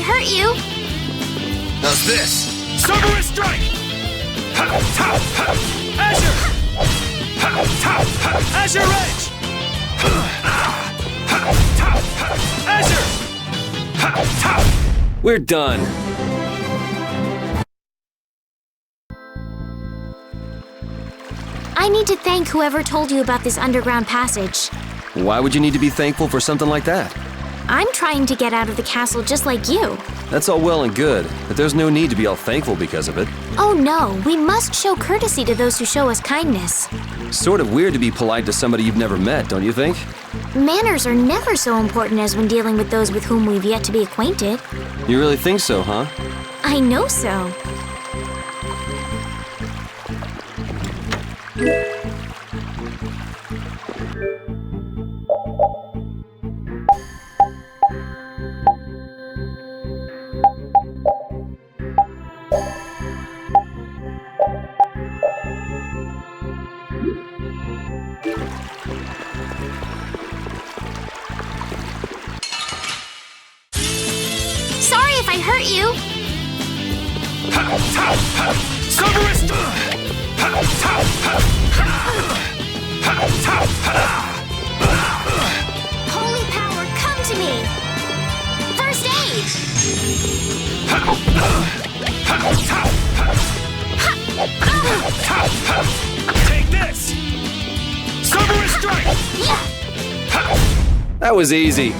hurt you! How's this? Cerberus strike! Azure! Azure Edge! Azure! We're done. I need to thank whoever told you about this underground passage. Why would you need to be thankful for something like that? I'm trying to get out of the castle just like you. That's all well and good, but there's no need to be all thankful because of it. Oh no, we must show courtesy to those who show us kindness. Sort of weird to be polite to somebody you've never met, don't you think? Manners are never so important as when dealing with those with whom we've yet to be acquainted. You really think so, huh? I know so. Sorry if I hurt you. Cerberus! Holy power, come to me! First aid! Take this! Cerberus strike! That was easy.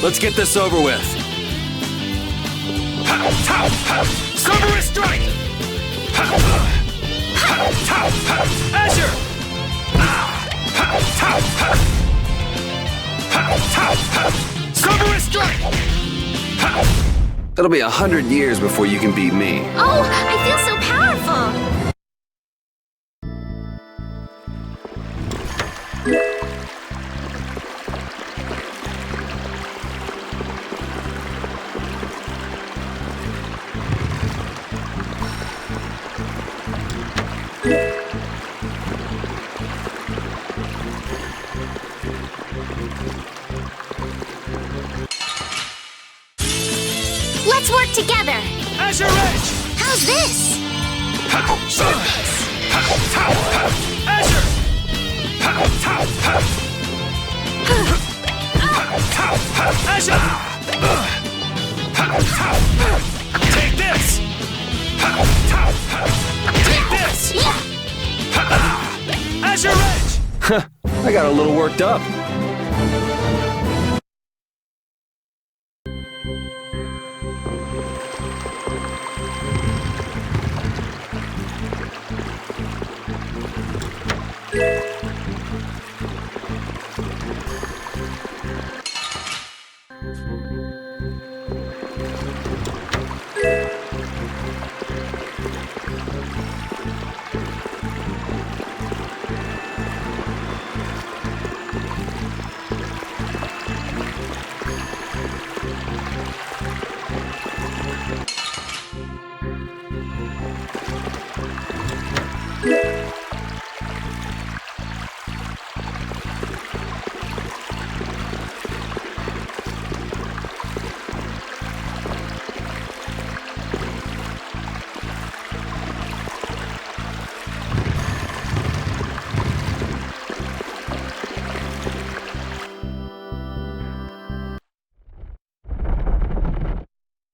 Let's get this over with. Cerberus strike! Azure! Cerberus strike! It'll be 100 years before you can beat me. Oh, I feel so powerful! Let's work together! Azure Edge! How's this? Azure! Azure! Take this! Take this! Azure Edge! I got a little worked up.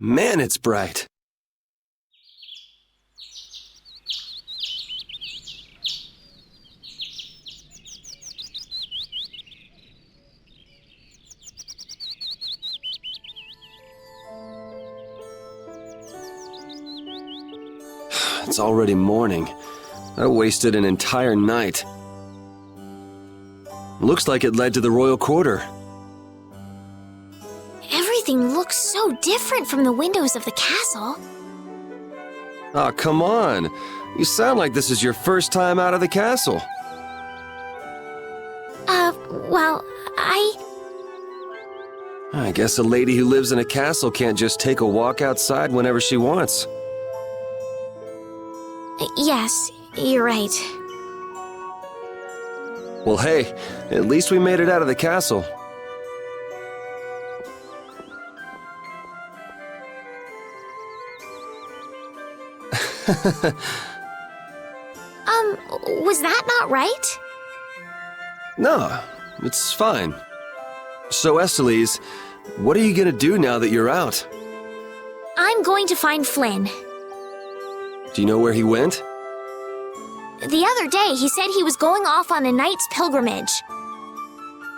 Man, it's bright. It's already morning. I wasted an entire night. Looks like it led to the royal quarter. Everything looks so different from the windows of the castle. Aw, come on. You sound like this is your first time out of the castle. Well, I guess a lady who lives in a castle can't just take a walk outside whenever she wants. Yes, you're right. Well, hey, at least we made it out of the castle. Was that not right? No, it's fine. So, Estelies, what are you gonna do now that you're out? I'm going to find Flynn. Do you know where he went? The other day, he said he was going off on a knight's pilgrimage.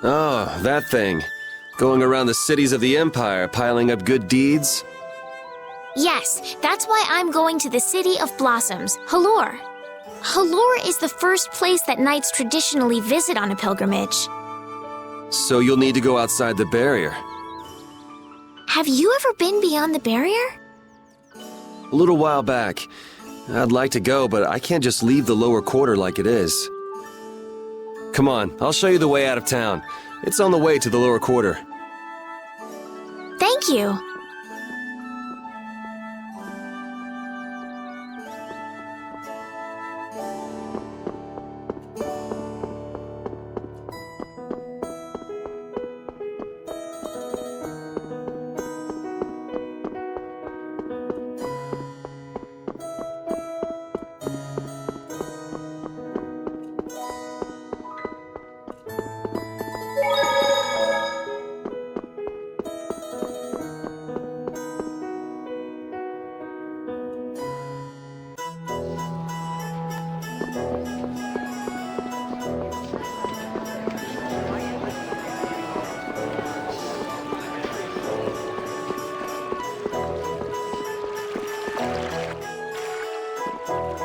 Oh, that thing. Going around the cities of the Empire, piling up good deeds? Yes, that's why I'm going to the City of Blossoms, Halure. Halure is the first place that knights traditionally visit on a pilgrimage. So you'll need to go outside the barrier. Have you ever been beyond the barrier? A little while back. I'd like to go, but I can't just leave the lower quarter like it is. Come on, I'll show you the way out of town. It's on the way to the lower quarter. Thank you.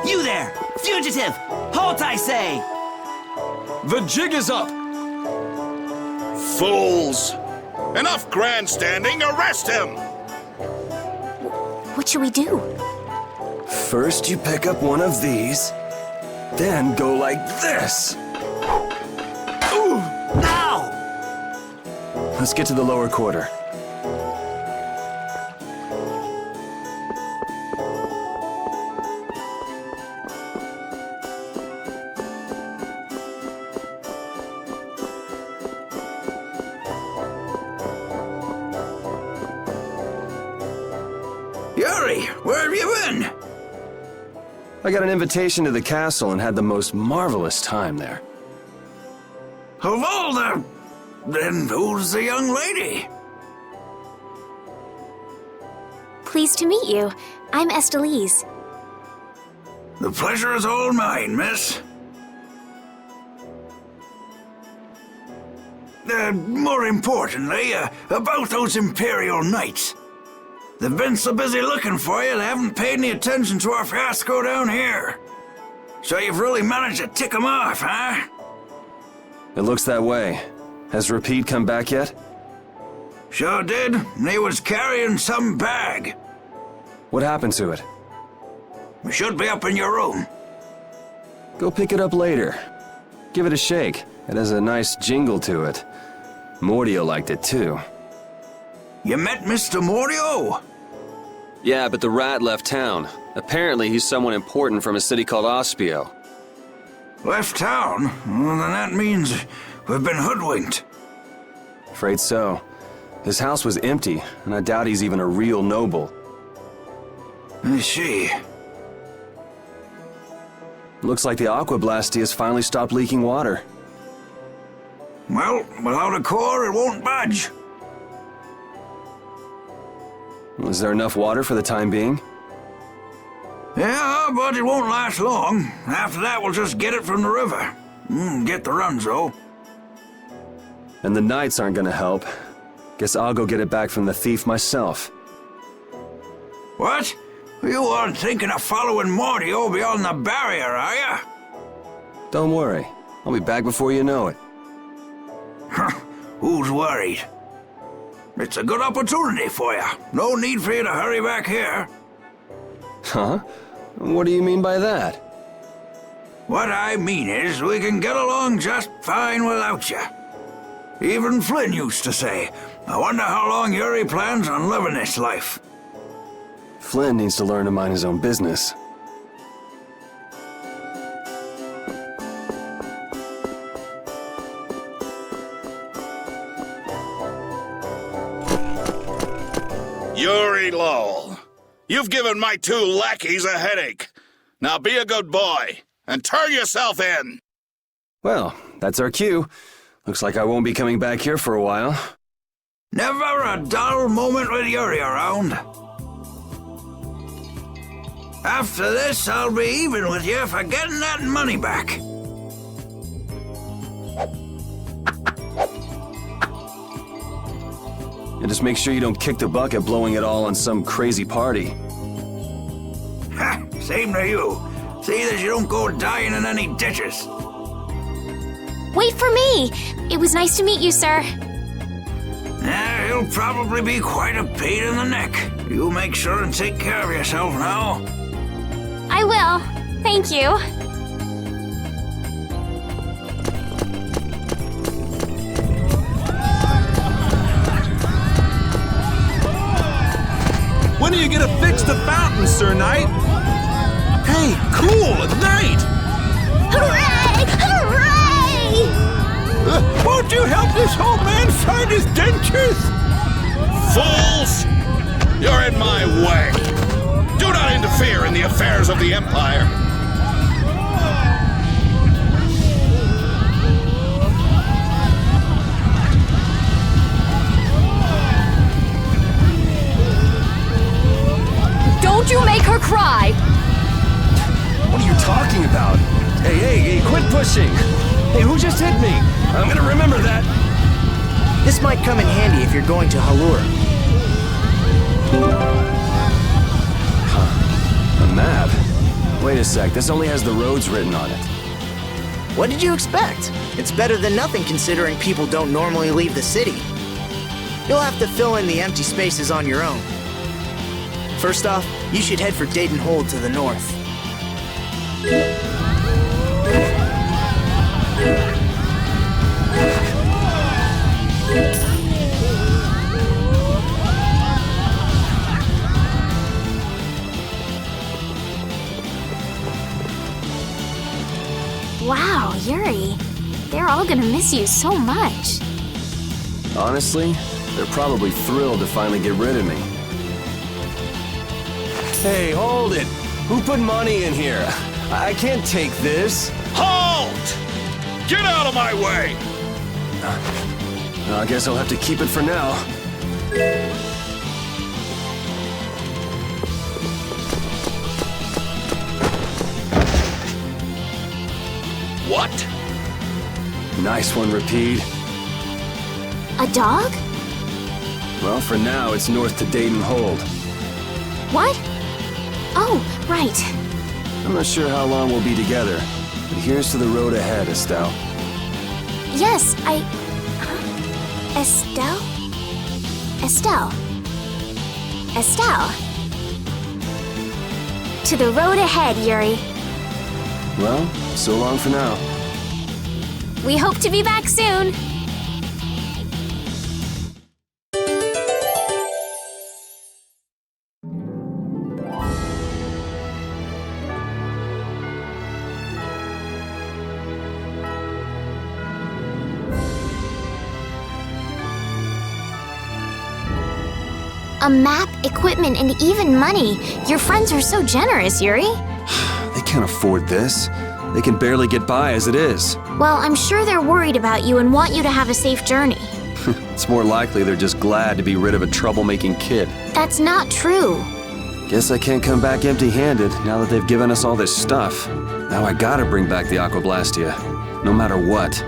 You there! Fugitive! Halt, I say! The jig is up! Fools! Enough grandstanding, arrest him! What should we do? First, you pick up one of these, then go like this. Ooh! Ow! Let's get to the lower quarter. Yuri, where have you been? I got an invitation to the castle and had the most marvelous time there. Of all the... Then who's the young lady? Pleased to meet you. I'm Estelies. The pleasure is all mine, miss. More importantly, about those Imperial Knights. They've been so busy looking for you, they haven't paid any attention to our fiasco down here. So you've really managed to tick them off, huh? It looks that way. Has Repeat come back yet? Sure did. He was carrying some bag. What happened to it? It should be up in your room. Go pick it up later. Give it a shake. It has a nice jingle to it. Mordio liked it too. You met Mr. Mordio? Yeah, but the rat left town. Apparently he's someone important from a city called Ospio. Left town? Well, then that means we've been hoodwinked. Afraid so. His house was empty, and I doubt he's even a real noble. I see. Looks like the Aqua Blasty has finally stopped leaking water. Well, without a core, it won't budge. Is there enough water for the time being? Yeah, but it won't last long. After that, we'll just get it from the river. Get the runs, though. And the knights aren't gonna help. Guess I'll go get it back from the thief myself. What? You aren't thinking of following Mordio beyond the barrier, are ya? Don't worry. I'll be back before you know it. Who's worried? It's a good opportunity for you. No need for you to hurry back here. Huh? What do you mean by that? What I mean is, we can get along just fine without you. Even Flynn used to say, I wonder how long Yuri plans on living this life. Flynn needs to learn to mind his own business. Yuri Lowell, you've given my 2 lackeys a headache. Now be a good boy and turn yourself in. Well, that's our cue. Looks like I won't be coming back here for a while. Never a dull moment with Yuri around. After this, I'll be even with you for getting that money back. And just make sure you don't kick the bucket blowing it all on some crazy party. Ha! Same to you. See that you don't go dying in any ditches. Wait for me! It was nice to meet you, sir. He'll probably be quite a pain in the neck. You make sure and take care of yourself now. I will. Thank you. When are you gonna fix the fountain, Sir Knight? Hey, cool, a knight! Hooray! Hooray! Won't you help this old man find his dentures? Fools! You're in my way. Do not interfere in the affairs of the Empire. Don't you make her cry! What are you talking about? Hey, quit pushing! Hey, who just hit me? I'm gonna remember that. This might come in handy if you're going to Halure. A map? Wait a sec, this only has the roads written on it. What did you expect? It's better than nothing considering people don't normally leave the city. You'll have to fill in the empty spaces on your own. First off, you should head for Deidon Hold to the north. Wow, Yuri. They're all gonna miss you so much. Honestly, they're probably thrilled to finally get rid of me. Hey, hold it! Who put money in here? I can't take this. Halt! Get out of my way! I guess I'll have to keep it for now. What? Nice one, Repeat. A dog? Well, for now, it's north to Deidon Hold. What? Oh, right. I'm not sure how long we'll be together, but here's to the road ahead, Estelle. Yes, Estelle? Estelle. Estelle. To the road ahead, Yuri. Well, so long for now. We hope to be back soon. A map, equipment, and even money. Your friends are so generous, Yuri. They can't afford this. They can barely get by as it is. Well, I'm sure they're worried about you and want you to have a safe journey. It's more likely they're just glad to be rid of a troublemaking kid. That's not true. Guess I can't come back empty-handed now that they've given us all this stuff. Now I gotta bring back the Aquablastia, no matter what.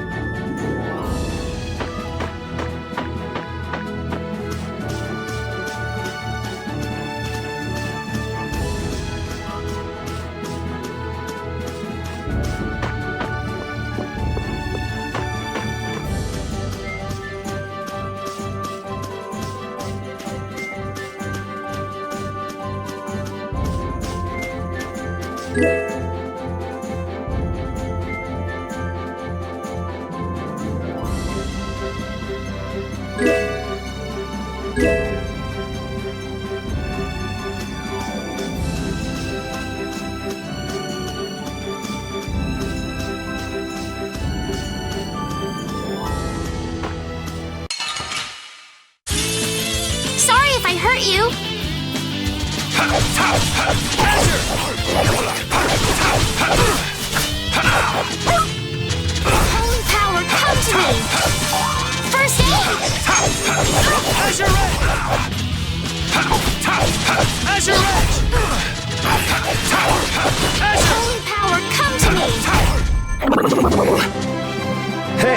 Hey,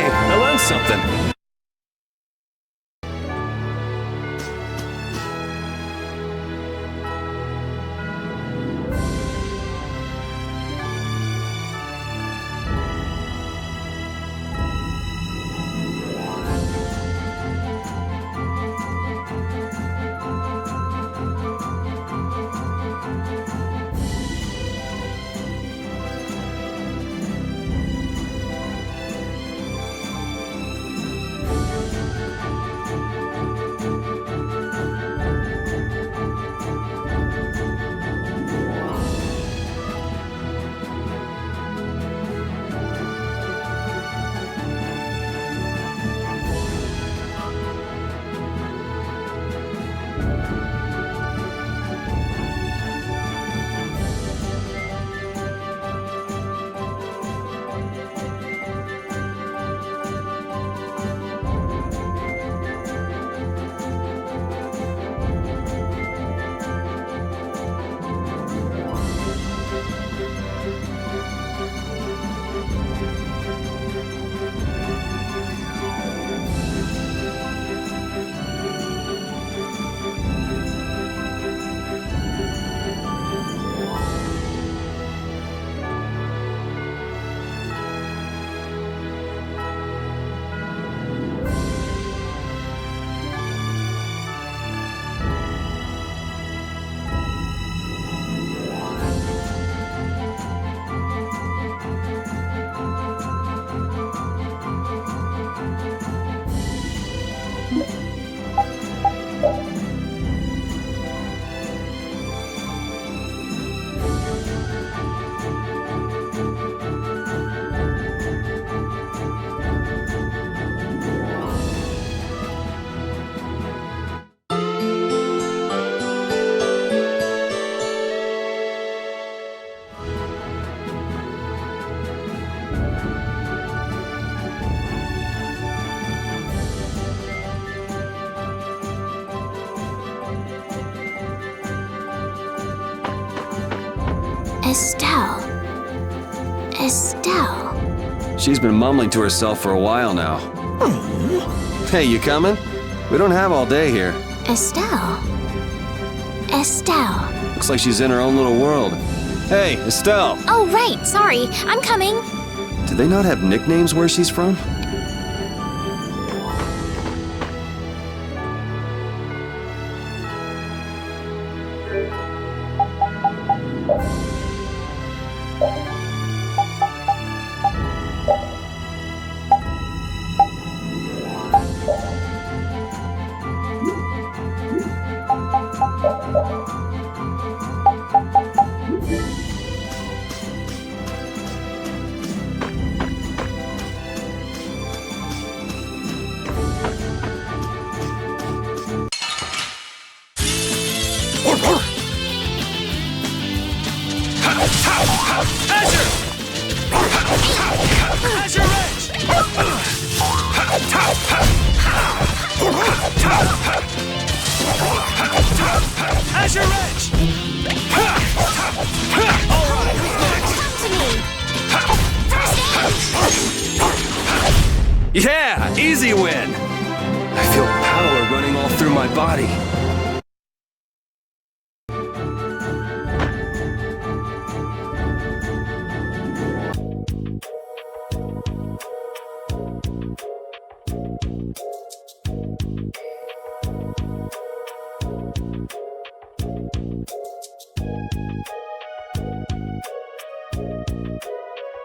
I learned something. Estelle. Estelle. She's been mumbling to herself for a while now. Hey, you coming? We don't have all day here. Estelle. Estelle. Looks like she's in her own little world. Hey, Estelle! Oh, right. Sorry. I'm coming. Do they not have nicknames where she's from? Yeah, easy win! I feel power running all through my body.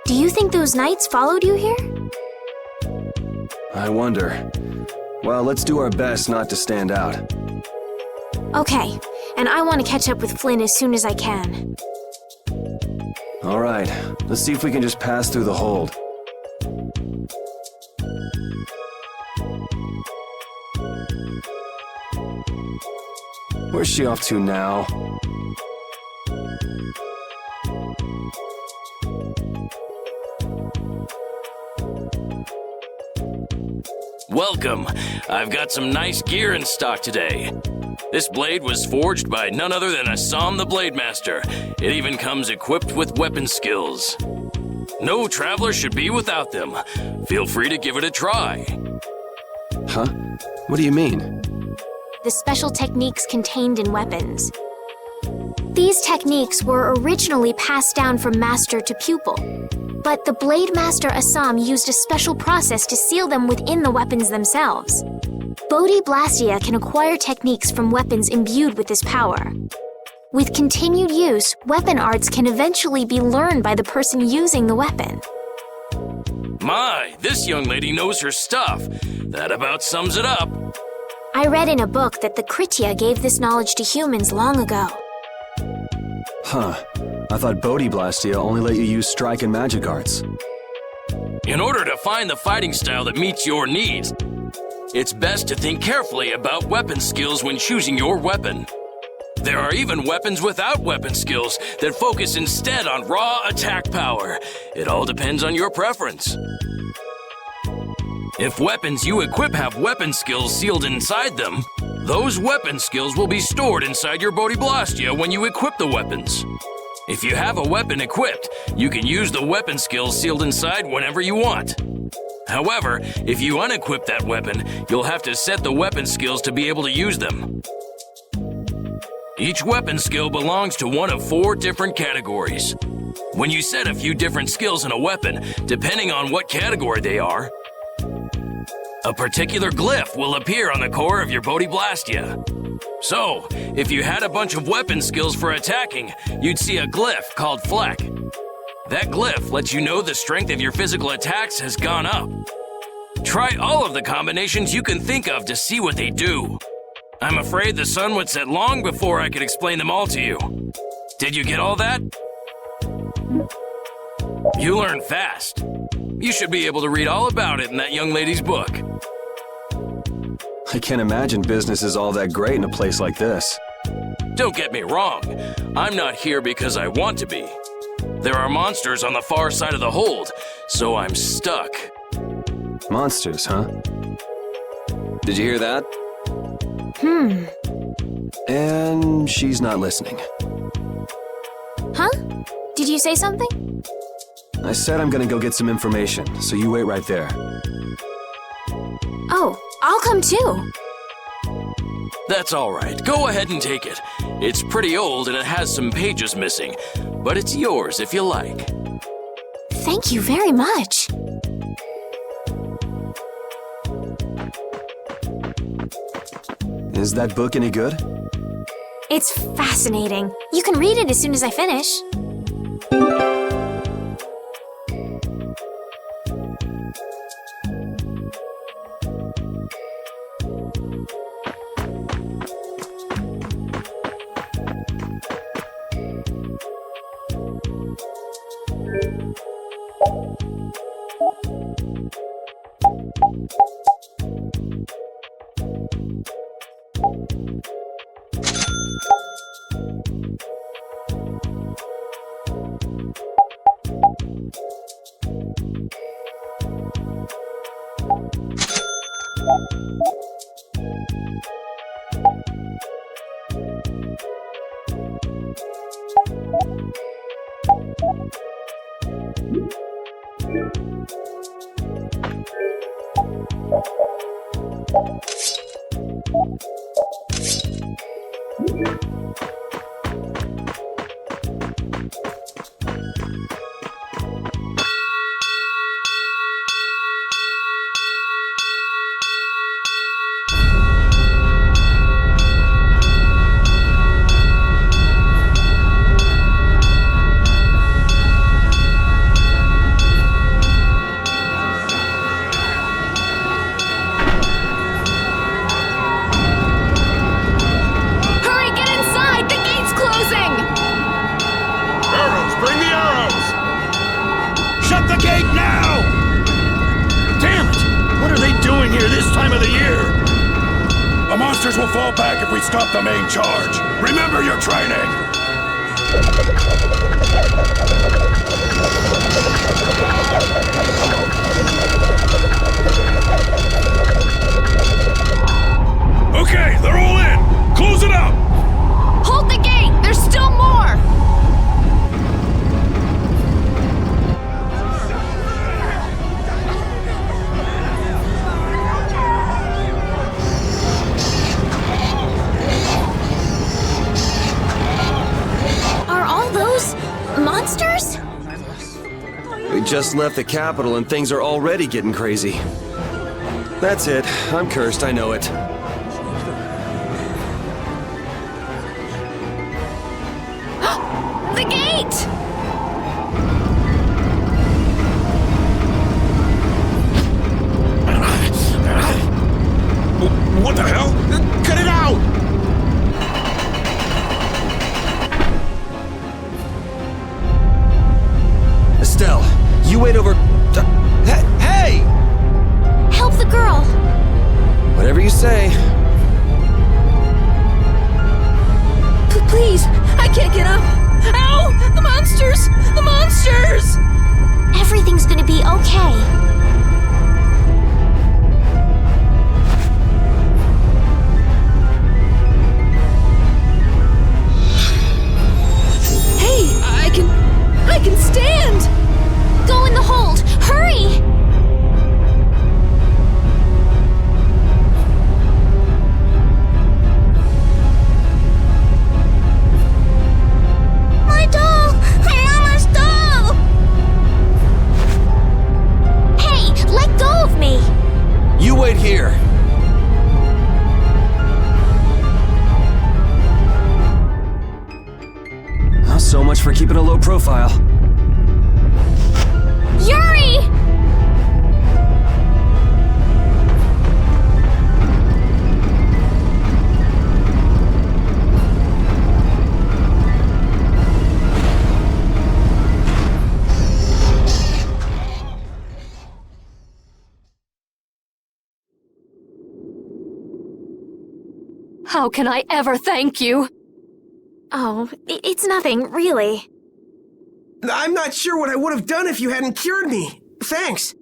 Do you think those knights followed you here? I wonder. Well, let's do our best not to stand out. Okay, and I want to catch up with Flynn as soon as I can. All right, let's see if we can just pass through the hold. Where's she off to now? Welcome. I've got some nice gear in stock today. This blade was forged by none other than Assam the Blade Master. It even comes equipped with weapon skills. No traveler should be without them. Feel free to give it a try. Huh? What do you mean? The special techniques contained in weapons. These techniques were originally passed down from master to pupil, but the Blade Master Assam used a special process to seal them within the weapons themselves. Bodhi Blastia can acquire techniques from weapons imbued with this power. With continued use, weapon arts can eventually be learned by the person using the weapon. My, this young lady knows her stuff. That about sums it up. I read in a book that the Kritya gave this knowledge to humans long ago. Huh. I thought Bodhi Blastia only let you use strike and magic arts. In order to find the fighting style that meets your needs, it's best to think carefully about weapon skills when choosing your weapon. There are even weapons without weapon skills that focus instead on raw attack power. It all depends on your preference. If weapons you equip have weapon skills sealed inside them, those weapon skills will be stored inside your Bodhi Blastia when you equip the weapons. If you have a weapon equipped, you can use the weapon skills sealed inside whenever you want. However, if you unequip that weapon, you'll have to set the weapon skills to be able to use them. Each weapon skill belongs to one of 4 different categories. When you set a few different skills in a weapon, depending on what category they are, a particular glyph will appear on the core of your Bodhi Blastia. So, if you had a bunch of weapon skills for attacking, you'd see a glyph called Fleck. That glyph lets you know the strength of your physical attacks has gone up. Try all of the combinations you can think of to see what they do. I'm afraid the sun would set long before I could explain them all to you. Did you get all that? You learn fast. You should be able to read all about it in that young lady's book. I can't imagine business is all that great in a place like this. Don't get me wrong. I'm not here because I want to be. There are monsters on the far side of the hold, so I'm stuck. Monsters, huh? Did you hear that? And she's not listening. Huh? Did you say something? I said I'm gonna go get some information, so you wait right there. Oh, I'll come too. That's all right. Go ahead and take it. It's pretty old and it has some pages missing, but it's yours if you like. Thank you very much. Is that book any good? It's fascinating. You can read it as soon as I finish. Will fall back if we stop the main charge. Remember your training! Okay, they're all in! Close it up! Hold the gate! There's still more! We just left the capital and things are already getting crazy. That's it. I'm cursed, I know it. The gate! What the hell? Cut it out! Estelle, you wait over... Hey! Help the girl! Whatever you say. Please, I can't get up. Ow! The monsters! The monsters! Everything's gonna be okay. Hey, I can stand! Go in the hold! Hurry! My doll! My mama's doll! Hey, let go of me! You wait here. Oh, so much for keeping a low profile. Yuri! How can I ever thank you? Oh, it's nothing, really. I'm not sure what I would have done if you hadn't cured me. Thanks.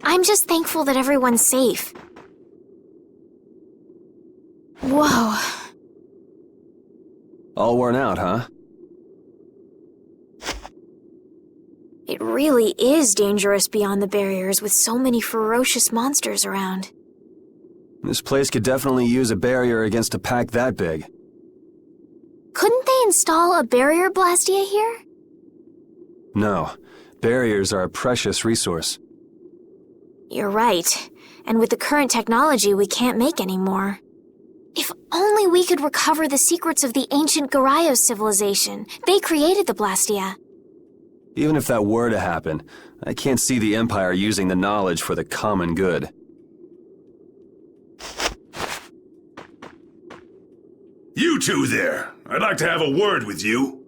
I'm just thankful that everyone's safe. Whoa. All worn out, huh? It really is dangerous beyond the barriers with so many ferocious monsters around. This place could definitely use a barrier against a pack that big. Couldn't they install a barrier blastia here? No. Barriers are a precious resource. You're right. And with the current technology, we can't make any more. If only we could recover the secrets of the ancient Garayos civilization. They created the blastia. Even if that were to happen, I can't see the Empire using the knowledge for the common good. You two there. I'd like to have a word with you.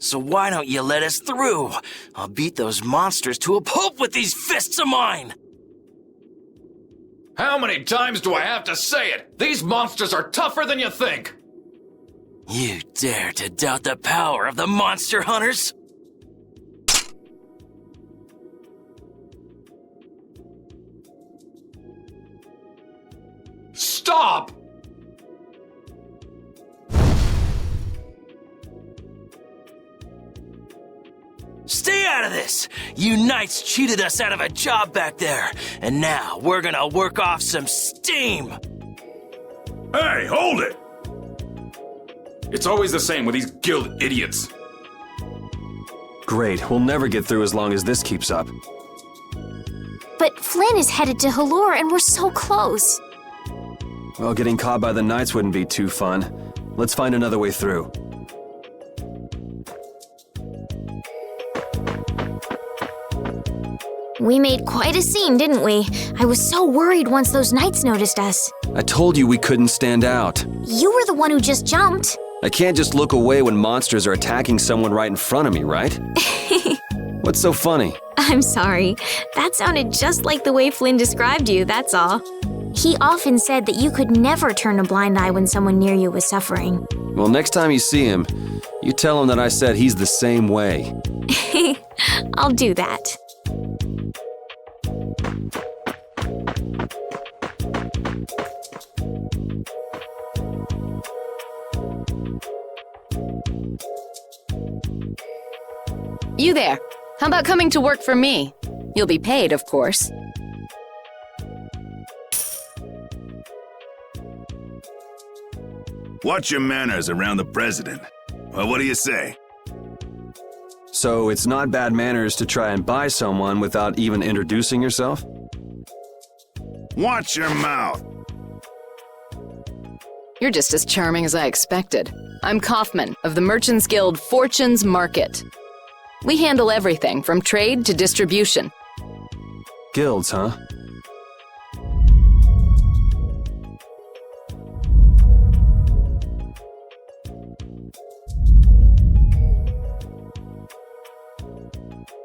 So why don't you let us through? I'll beat those monsters to a pulp with these fists of mine! How many times do I have to say it? These monsters are tougher than you think! You dare to doubt the power of the monster hunters? Stop! Stay out of this! You knights cheated us out of a job back there, and now we're gonna work off some steam! Hey, hold it! It's always the same with these guild idiots. Great, we'll never get through as long as this keeps up. But Flynn is headed to Halure and we're so close. Well, getting caught by the Knights wouldn't be too fun. Let's find another way through. We made quite a scene, didn't we? I was so worried once those Knights noticed us. I told you we couldn't stand out. You were the one who just jumped. I can't just look away when monsters are attacking someone right in front of me, right? What's so funny? I'm sorry. That sounded just like the way Flynn described you, that's all. He often said that you could never turn a blind eye when someone near you was suffering. Well, next time you see him, you tell him that I said he's the same way. I'll do that. You there. How about coming to work for me? You'll be paid, of course. Watch your manners around the president. Well, what do you say? So it's not bad manners to try and buy someone without even introducing yourself? Watch your mouth. You're just as charming as I expected. I'm Kaufman of the Merchants Guild Fortune's Market. We handle everything from trade to distribution. Guilds, huh?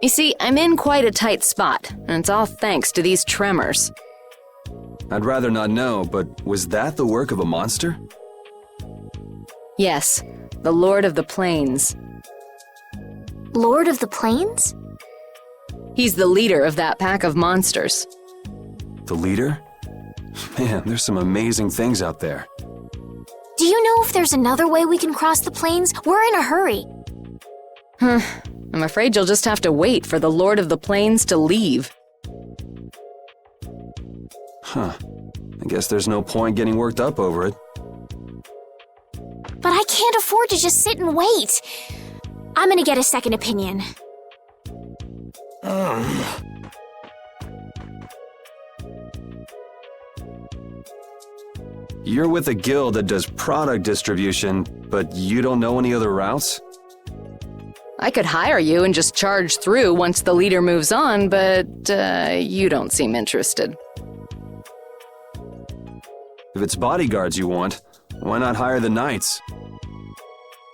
You see, I'm in quite a tight spot, and it's all thanks to these tremors. I'd rather not know, but was that the work of a monster? Yes, the Lord of the Plains. Lord of the Plains? He's the leader of that pack of monsters. The leader? Man, there's some amazing things out there. Do you know if there's another way we can cross the plains? We're in a hurry. I'm afraid you'll just have to wait for the Lord of the Plains to leave. Huh. I guess there's no point getting worked up over it. But I can't afford to just sit and wait. I'm gonna get a second opinion. You're with a guild that does product distribution, but you don't know any other routes? I could hire you and just charge through once the leader moves on, but you don't seem interested. If it's bodyguards you want, why not hire the knights?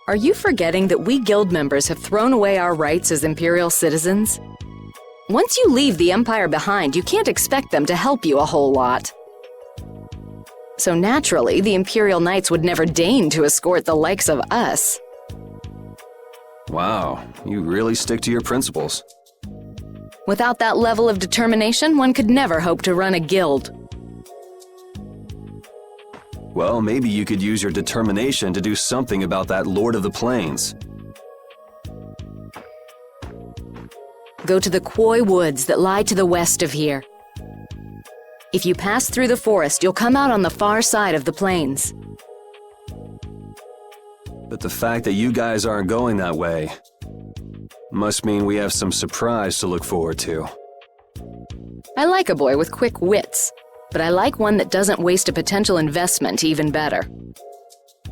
Are you forgetting that we guild members have thrown away our rights as Imperial citizens? Once you leave the Empire behind, you can't expect them to help you a whole lot. So naturally, the Imperial Knights would never deign to escort the likes of us. Wow, you really stick to your principles. Without that level of determination, one could never hope to run a guild. Well, maybe you could use your determination to do something about that Lord of the Plains. Go to the Quoi Woods that lie to the west of here. If you pass through the forest, you'll come out on the far side of the plains. But the fact that you guys aren't going that way must mean we have some surprise to look forward to. I like a boy with quick wits, but I like one that doesn't waste a potential investment even better.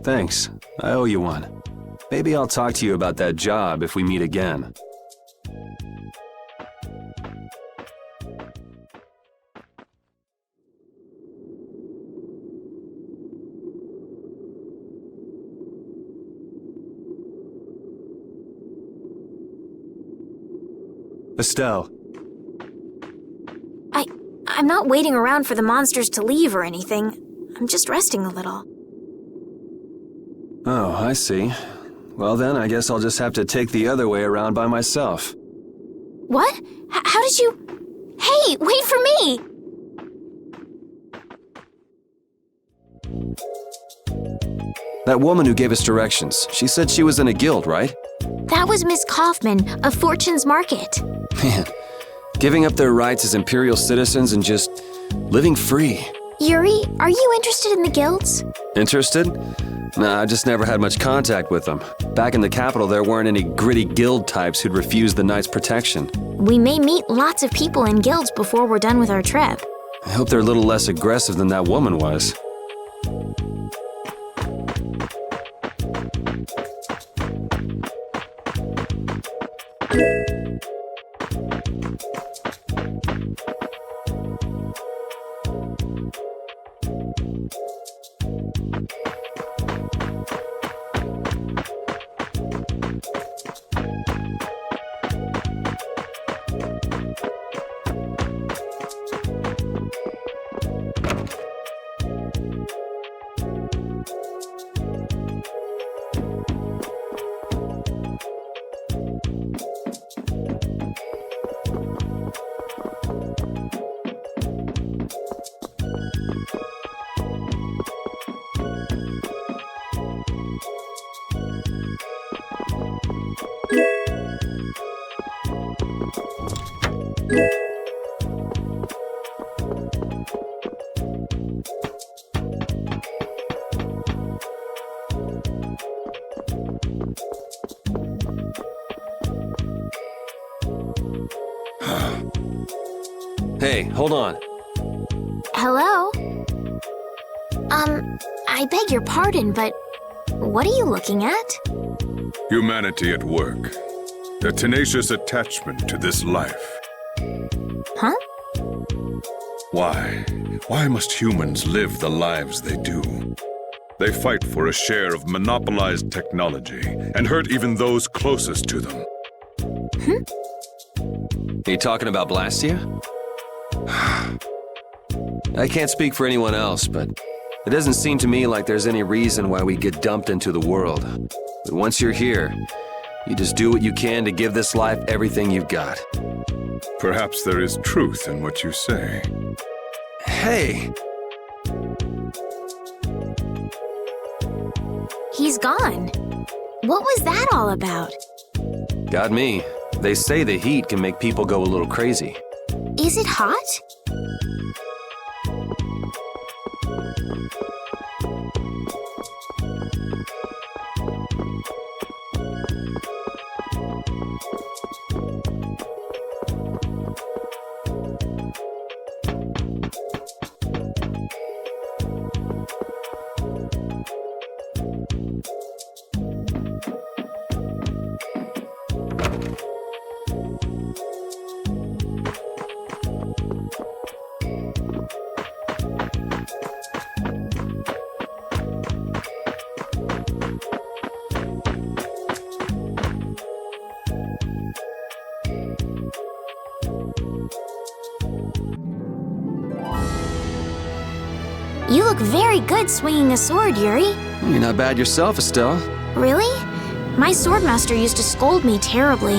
Thanks. I owe you one. Maybe I'll talk to you about that job if we meet again. Estelle. I'm not waiting around for the monsters to leave or anything. I'm just resting a little. Oh, I see. Well then, I guess I'll just have to take the other way around by myself. What? How did you... Hey, wait for me! That woman who gave us directions, she said she was in a guild, right? That was Miss Kaufman of Fortune's Market. Man, giving up their rights as Imperial citizens and just living free. Yuri, are you interested in the guilds? Interested? Nah, I just never had much contact with them. Back in the capital, there weren't any gritty guild types who'd refuse the Knights' protection. We may meet lots of people in guilds before we're done with our trip. I hope they're a little less aggressive than that woman was. Hey, hold on. Hello? I beg your pardon, but what are you looking at? Humanity at work. A tenacious attachment to this life. Huh? Why? Why must humans live the lives they do? They fight for a share of monopolized technology and hurt even those closest to them. Are you talking about Blastia? I can't speak for anyone else, but it doesn't seem to me like there's any reason why we get dumped into the world. But once you're here, you just do what you can to give this life everything you've got. Perhaps there is truth in what you say. Hey! He's gone. What was that all about? Got me. They say the heat can make people go a little crazy. Is it hot? You look very good swinging a sword, Yuri. You're not bad yourself, Estelle. Really? My swordmaster used to scold me terribly.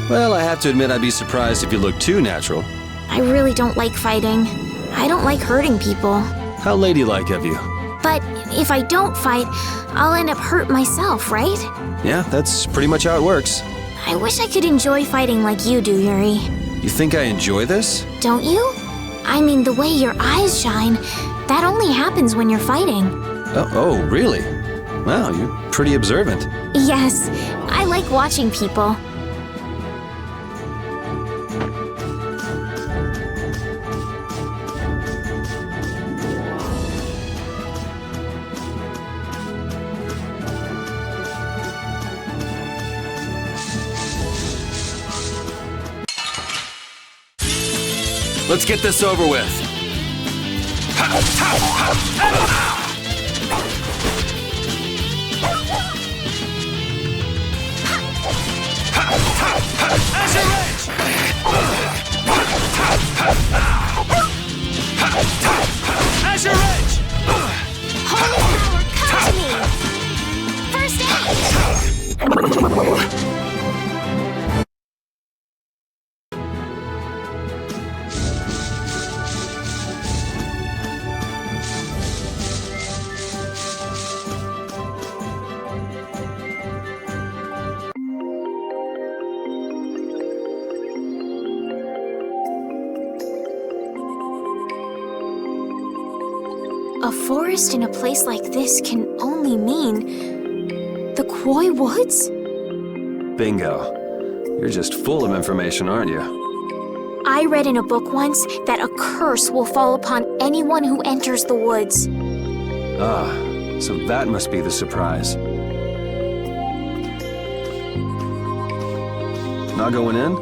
Well, I have to admit I'd be surprised if you looked too natural. I really don't like fighting. I don't like hurting people. How ladylike of you. But if I don't fight, I'll end up hurt myself, right? Yeah, that's pretty much how it works. I wish I could enjoy fighting like you do, Yuri. You think I enjoy this? Don't you? I mean, the way your eyes shine, that only happens when you're fighting. Oh, really? Wow, you're pretty observant. Yes, I like watching people. Let's get this over with. Azure Edge! Holy power, come to me! First aid! A forest in a place like this can only mean the Quoi Woods? Bingo. You're just full of information, aren't you? I read in a book once that a curse will fall upon anyone who enters the woods. Ah, so that must be the surprise. Not going in?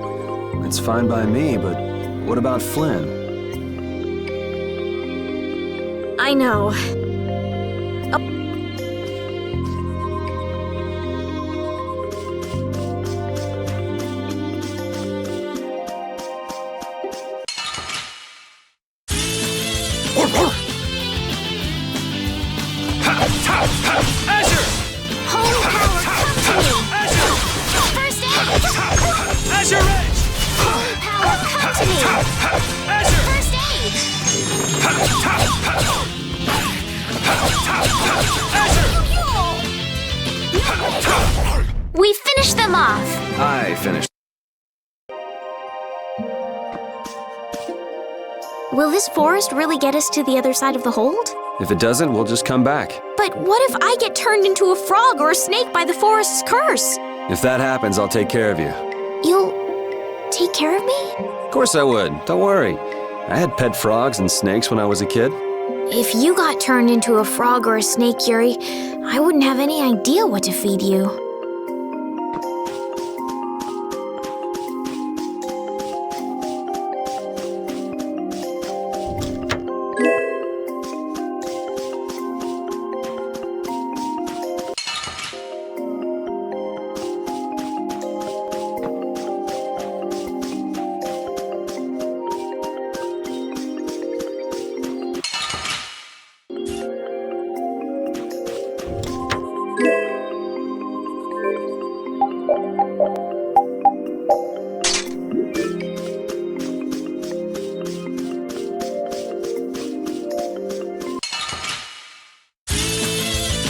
It's fine by me, but what about Flynn? I know. Azure! Holy power, come to me! Azure! First aid! Azure Edge! Holy power, come to me! Azure! First aid! We finished them off! I finished. Will this forest really get us to the other side of the hold? If it doesn't, we'll just come back. But what if I get turned into a frog or a snake by the forest's curse? If that happens, I'll take care of you. You'll take care of me? Of course I would. Don't worry. I had pet frogs and snakes when I was a kid. If you got turned into a frog or a snake, Yuri, I wouldn't have any idea what to feed you.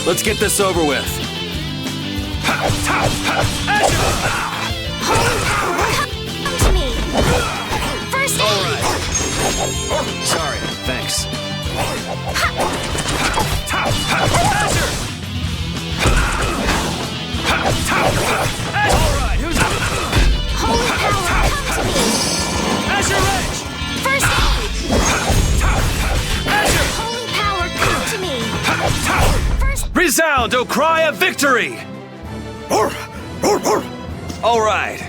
Let's get this over with. Come to me! First aid! Alright. Sorry, thanks. Alright, who's up? Holy power, come to me! Azure Edge! First aid! Azure! Holy power, come to me! Resound, O cry of victory! Alright.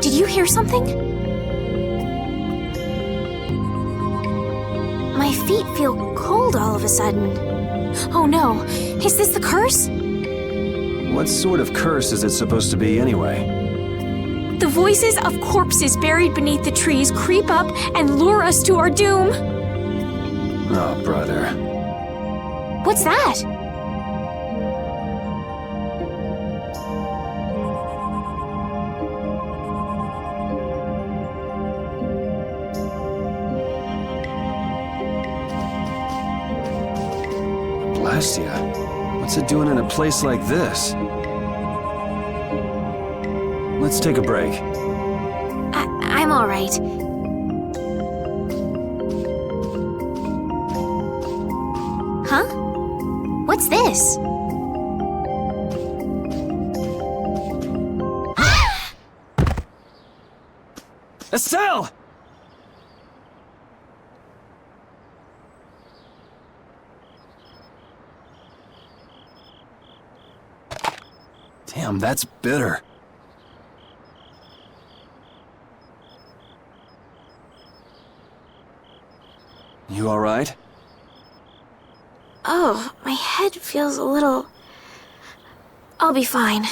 Did you hear something? My feet feel cold all of a sudden. Oh no, is this the curse? What sort of curse is it supposed to be anyway? The voices of corpses buried beneath the trees creep up and lure us to our doom. Oh, brother. What's that? Blastia? What's it doing in a place like this? Let's take a break. I'm all right. Huh? What's this? Estelle! Damn, that's bitter. You all right? Oh, my head feels a little... I'll be fine.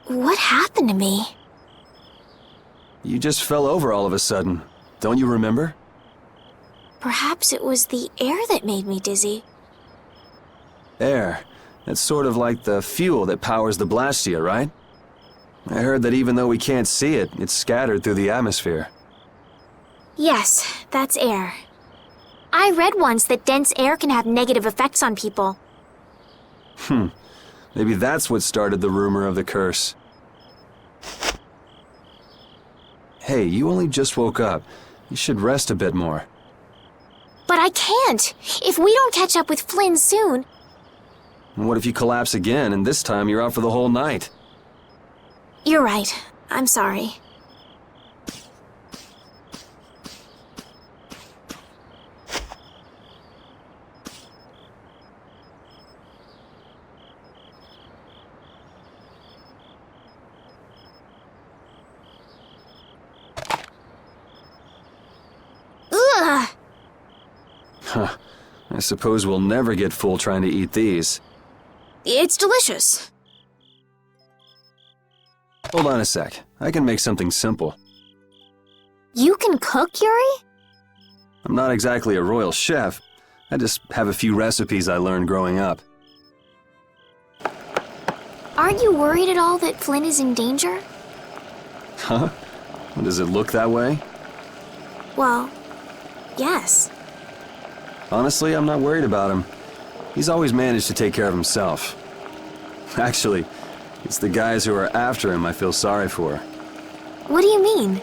What happened to me? You just fell over all of a sudden. Don't you remember? Perhaps it was the air that made me dizzy. Air. That's sort of like the fuel that powers the Blastia, right? I heard that even though we can't see it, it's scattered through the atmosphere. Yes, that's air. I read once that dense air can have negative effects on people. Maybe that's what started the rumor of the curse. Hey, you only just woke up. You should rest a bit more. But I can't! If we don't catch up with Flynn soon... What if you collapse again, and this time you're out for the whole night? You're right. I'm sorry. Ugh! Huh. I suppose we'll never get full trying to eat these. It's delicious. Hold on a sec. I can make something simple. You can cook, Yuri? I'm not exactly a royal chef. I just have a few recipes I learned growing up. Aren't you worried at all that Flynn is in danger? Huh? Does it look that way? Well, yes. Honestly, I'm not worried about him. He's always managed to take care of himself. Actually, it's the guys who are after him I feel sorry for. What do you mean?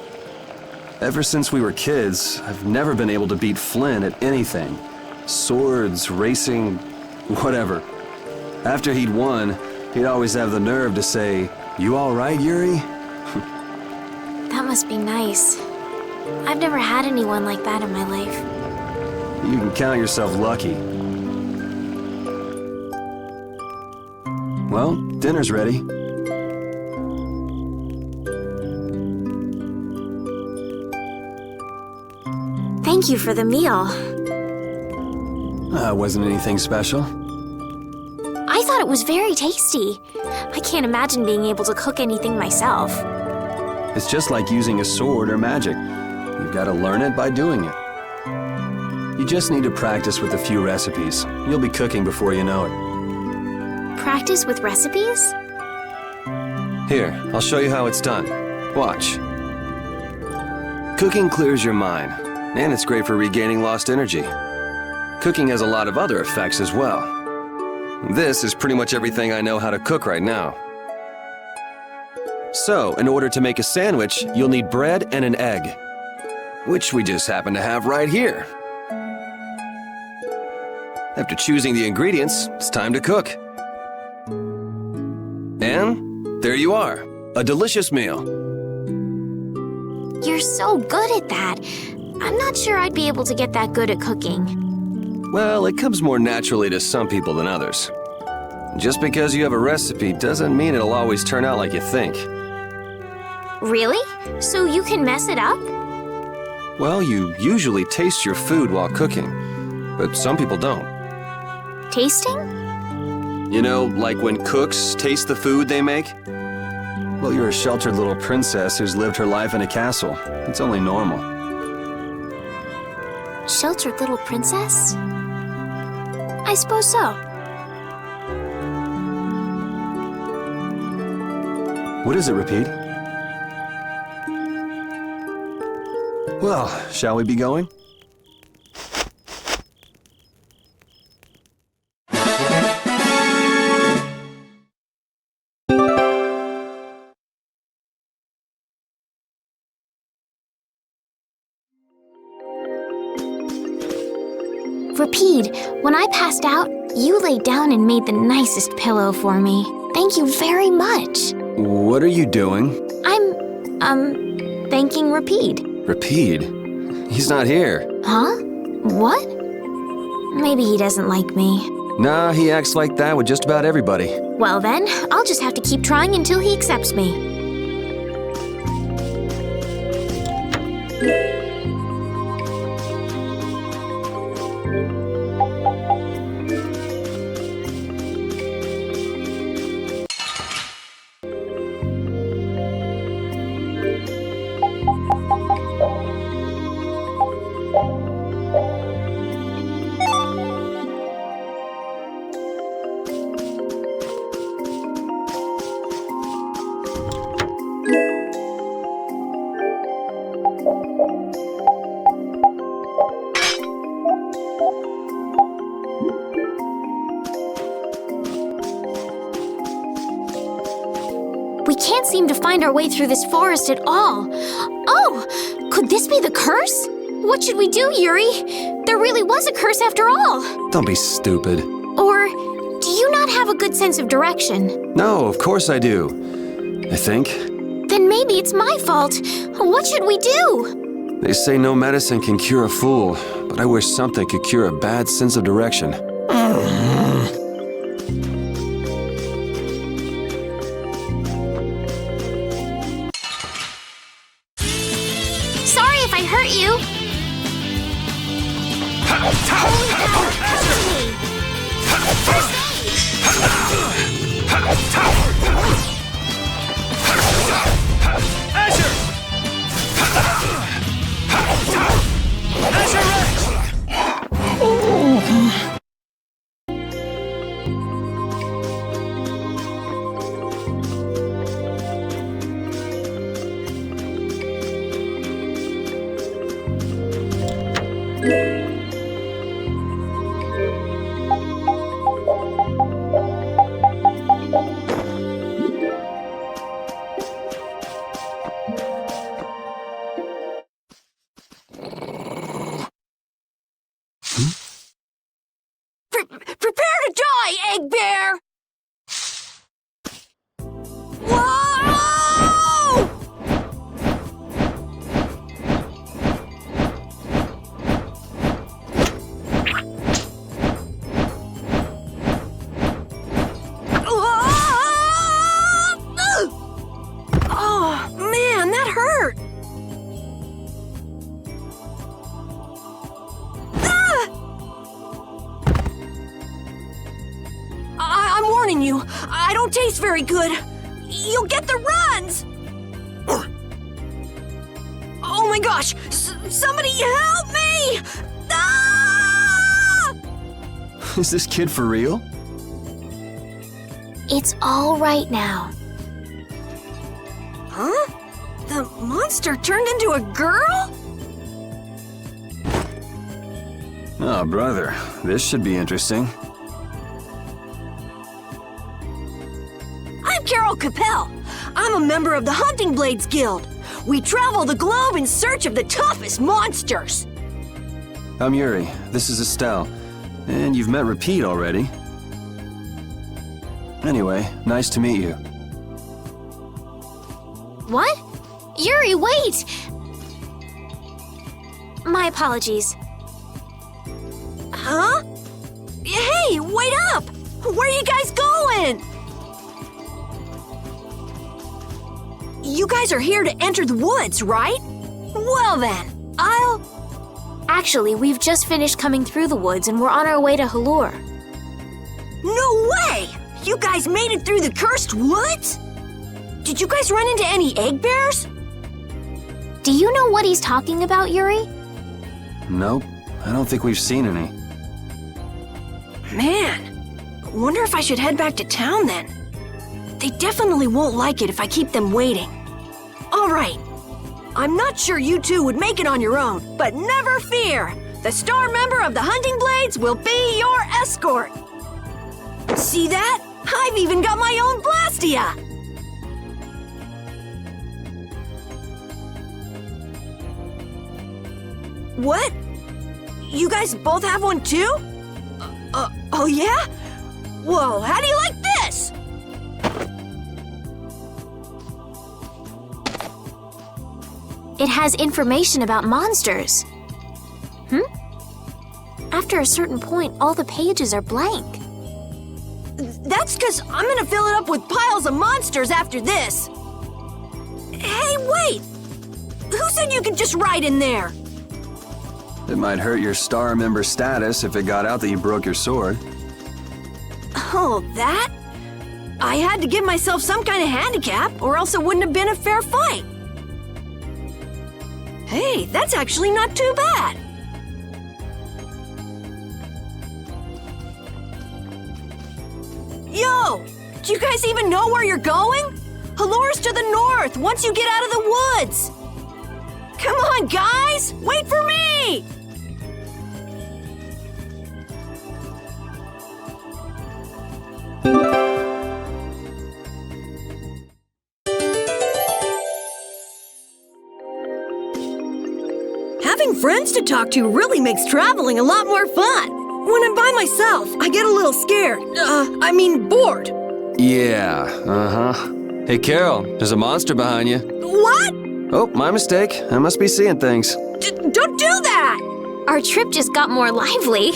Ever since we were kids, I've never been able to beat Flynn at anything. Swords, racing, Whatever. After he'd won, he'd always have the nerve to say, "You all right, Yuri?" That must be nice. I've never had anyone like that in my life. You can count yourself lucky. Well, dinner's ready. Thank you for the meal. Wasn't anything special. I thought it was very tasty. I can't imagine being able to cook anything myself. It's just like using a sword or magic. You've got to learn it by doing it. You just need to practice with a few recipes. You'll be cooking before you know it. Practice with recipes? Here, I'll show you how it's done. Watch. Cooking clears your mind, and it's great for regaining lost energy. Cooking has a lot of other effects as well. This is pretty much everything I know how to cook right now. So, in order to make a sandwich, you'll need bread and an egg, which we just happen to have right here. After choosing the ingredients, it's time to cook. And there you are, a delicious meal. You're so good at that. I'm not sure I'd be able to get that good at cooking. Well, it comes more naturally to some people than others. Just because you have a recipe doesn't mean it'll always turn out like you think. Really? So you can mess it up? Well, you usually taste your food while cooking, but some people don't. Tasting? You know, like when cooks taste the food they make? Well, you're a sheltered little princess who's lived her life in a castle. It's only normal. Sheltered little princess? I suppose so. What is it, Repeat? Well, shall we be going? Repeat, when I passed out, you laid down and made the nicest pillow for me. Thank you very much. What are you doing? I'm thanking Repeat. Repeat? He's not here. Huh? What? Maybe he doesn't like me. Nah, he acts like that with just about everybody. Well then, I'll just have to keep trying until he accepts me. We can't seem to find our way through this forest at all. Oh! Could this be the curse? What should we do, Yuri? There really was a curse after all. Don't be stupid. Or do you not have a good sense of direction? No, of course I do. I think. Then maybe it's my fault. What should we do? They say no medicine can cure a fool, but I wish something could cure a bad sense of direction. Sorry if I hurt you. don't taste very good. You'll get the runs! Oh my gosh! Somebody help me! Ah! Is this kid for real? It's all right now. Huh? The monster turned into a girl? Oh, brother. This should be interesting. I'm Carol Capel. I'm a member of the Hunting Blades Guild. We travel the globe in search of the toughest monsters. I'm Yuri. This is Estelle. And you've met Repeat already. Anyway, nice to meet you. What? Yuri, wait! My apologies. Huh? Hey, wait up! Where are you guys going? You guys are here to enter the woods, right? Well then, Actually, we've just finished coming through the woods and we're on our way to Halure. No way! You guys made it through the cursed woods? Did you guys run into any egg bears? Do you know what he's talking about, Yuri? Nope. I don't think we've seen any. Man, wonder if I should head back to town then. They definitely won't like it if I keep them waiting. All right. I'm not sure you two would make it on your own, but never fear. The star member of the Hunting Blades will be your escort. See that? I've even got my own Blastia. What? You guys both have one too? Oh yeah? Whoa, how do you like this? It has information about monsters. After a certain point, all the pages are blank. That's because I'm gonna fill it up with piles of monsters after this. Hey, wait! Who said you could just write in there? It might hurt your star member status if it got out that you broke your sword. Oh, that? I had to give myself some kind of handicap, or else it wouldn't have been a fair fight. Hey, that's actually not too bad. Yo! Do you guys even know where you're going? Halure's to the north, once you get out of the woods. Come on, guys! Wait for me! Having friends to talk to really makes traveling a lot more fun. When I'm by myself, I get a little scared. Bored. Yeah, uh-huh. Hey, Carol, there's a monster behind you. What? Oh, my mistake. I must be seeing things. Don't do that! Our trip just got more lively.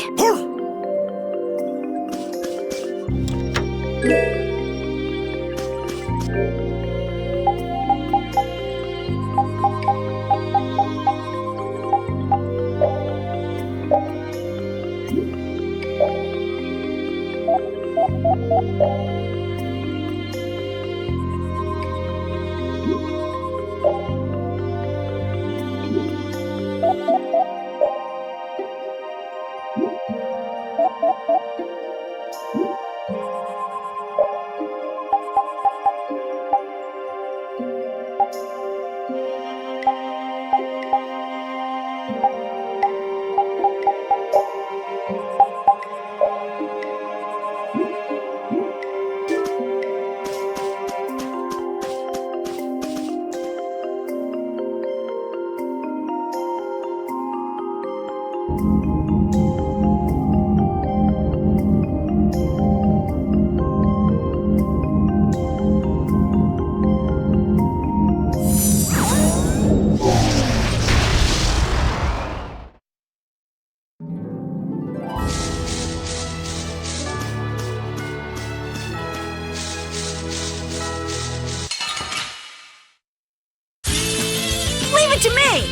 it to me!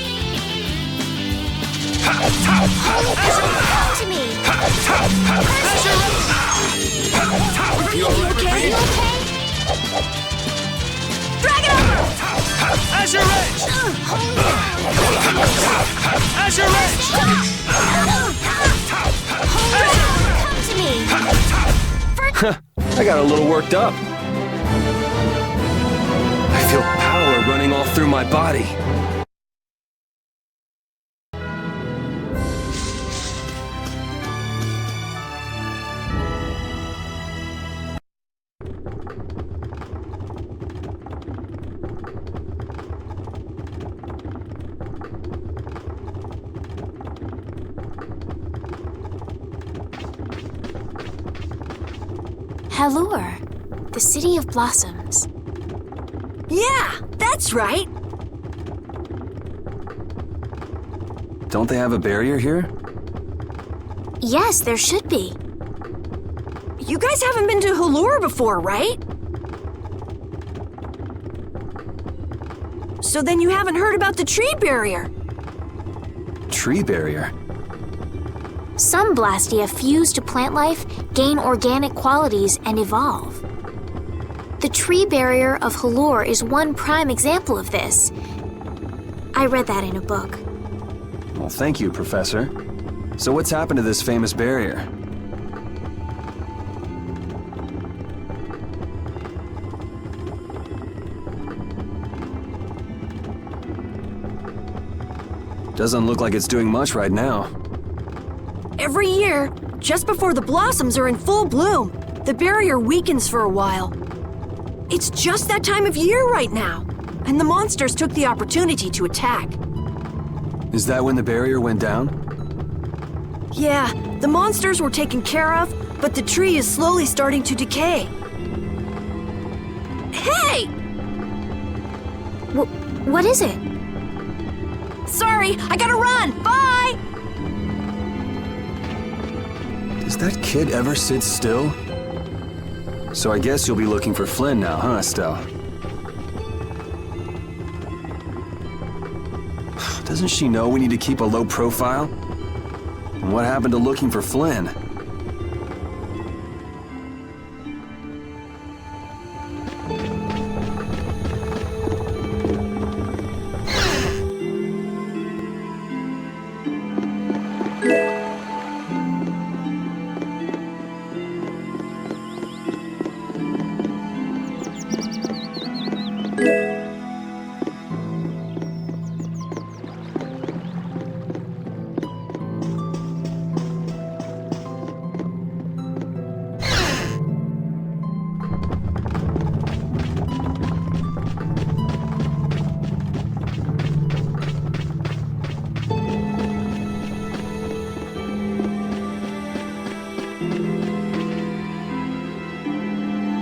Come to me! You all right, Okay, you okay? Azure Edge! Come to me! I got a little worked up. I feel power running all through my body. Halure, the City of Blossoms. Yeah, that's right. Don't they have a barrier here? Yes, there should be. You guys haven't been to Halure before, right? So then you haven't heard about the tree barrier. Tree barrier? Some Blastia fuse to plant life, gain organic qualities, and evolve. The tree barrier of Halure is one prime example of this. I read that in a book. Well, thank you, Professor. So what's happened to this famous barrier? Doesn't look like it's doing much right now. Every year, just before the blossoms are in full bloom, the barrier weakens for a while. It's just that time of year right now, and the monsters took the opportunity to attack. Is that when the barrier went down? Yeah, the monsters were taken care of, but the tree is slowly starting to decay. Hey! What is it? Sorry, I gotta run! Bye! Does that kid ever sit still? So I guess you'll be looking for Flynn now, huh, Estelle? Doesn't she know we need to keep a low profile? And what happened to looking for Flynn?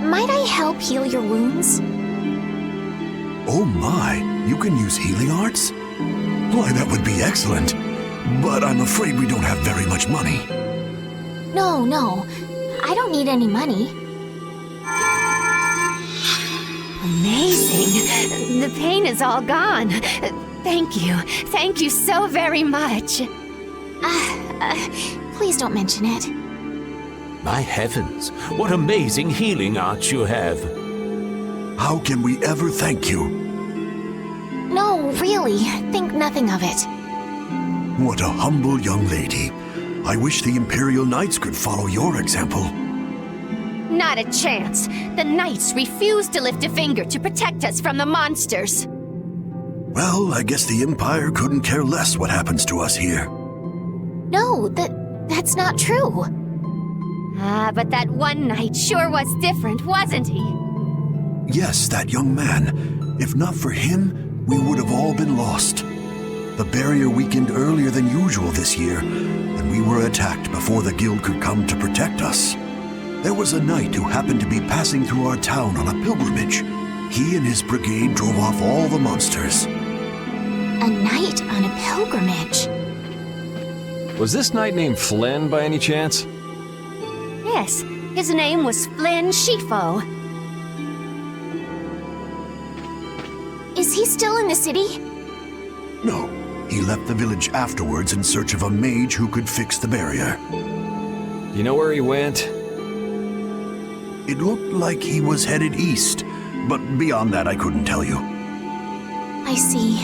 Might I help heal your wounds? Oh my, you can use healing arts? Why, that would be excellent. But I'm afraid we don't have very much money. No, I don't need any money. Amazing. The pain is all gone. Thank you so very much. Please don't mention it. My heavens, what amazing healing arts you have. How can we ever thank you? No, really, think nothing of it. What a humble young lady. I wish the Imperial Knights could follow your example. Not a chance. The Knights refuse to lift a finger to protect us from the monsters. Well, I guess the Empire couldn't care less what happens to us here. No, that's not true. But that one knight sure was different, wasn't he? Yes, that young man. If not for him, we would have all been lost. The barrier weakened earlier than usual this year, and we were attacked before the guild could come to protect us. There was a knight who happened to be passing through our town on a pilgrimage. He and his brigade drove off all the monsters. A knight on a pilgrimage? Was this knight named Flynn by any chance? Yes, his name was Flynn Shifo. Is he still in the city? No, he left the village afterwards in search of a mage who could fix the barrier. You know where he went? It looked like he was headed east, but beyond that I couldn't tell you. I see.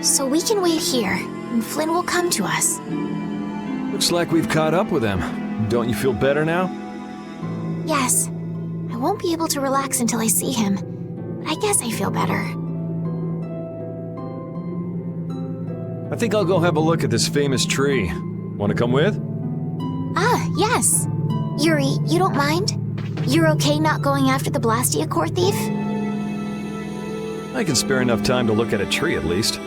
So we can wait here, and Flynn will come to us. Looks like we've caught up with him. Don't you feel better now? Yes. I won't be able to relax until I see him. But I guess I feel better. I think I'll go have a look at this famous tree. Want to come with? Ah, yes. Yuri, you don't mind? You're okay not going after the Blastia core thief? I can spare enough time to look at a tree at least.